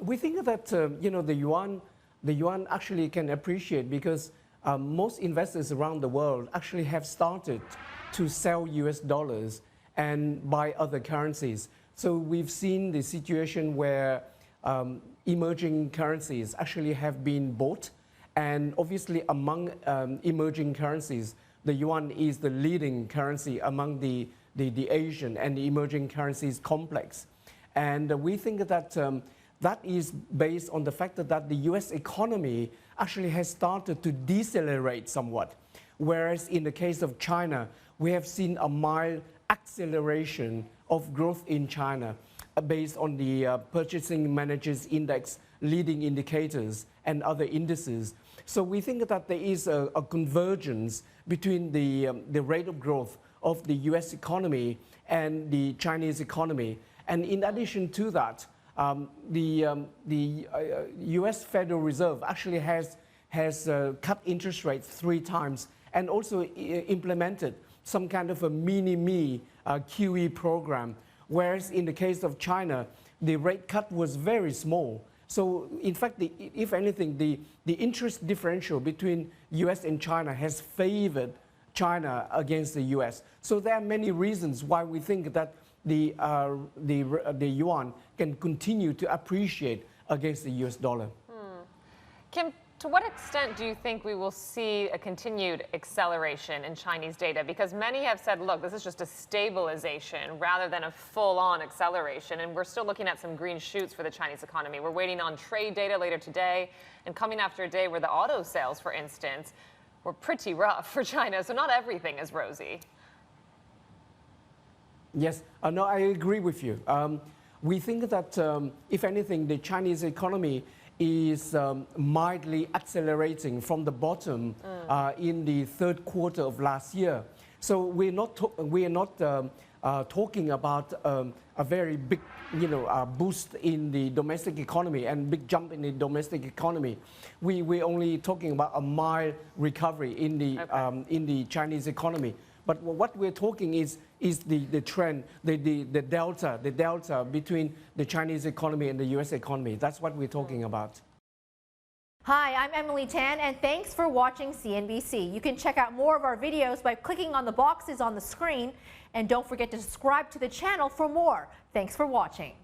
we think that the yuan actually can appreciate because most investors around the world actually have started to sell US dollars and buy other currencies. So we've seen the situation where emerging currencies actually have been bought, and obviously among emerging currencies, the yuan is the leading currency among the Asian and the emerging currencies complex. And we think that that is based on the fact that the US economy actually has started to decelerate somewhat. Whereas in the case of China, we have seen a mild acceleration of growth in China based on the Purchasing Managers Index, leading indicators, and other indices. So we think that there is a convergence between the rate of growth of the US economy and the Chinese economy. And in addition to that, the US Federal Reserve actually has cut interest rates 3 times and also implemented some kind of a mini-me QE program, whereas in the case of China, the rate cut was very small. So in fact, if anything, the interest differential between US and China has favored China against the US. So there are many reasons why we think that the yuan can continue to appreciate against the US dollar. Khiem, to what extent do you think we will see a continued acceleration in Chinese data? Because many have said, look, this is just a stabilization rather than a full-on acceleration, and we're still looking at some green shoots for the Chinese economy. We're waiting on trade data later today, and coming after a day where the auto sales, for instance, were pretty rough for China, so not everything is rosy. Yes, no, I agree with you. We think that, if anything, the Chinese economy is mildly accelerating from the bottom in the 3rd quarter of last year. So we're not talking about a very big, boost in the domestic economy and big jump in the domestic economy. We're only talking about a mild recovery in the Chinese economy. But what we're talking is the trend, the delta between the Chinese economy and the US economy. That's what we're talking about. Hi, I'm Emily Tan, and thanks for watching CNBC. You can check out more of our videos by clicking on the boxes on the screen, and don't forget to subscribe to the channel for more. Thanks for watching.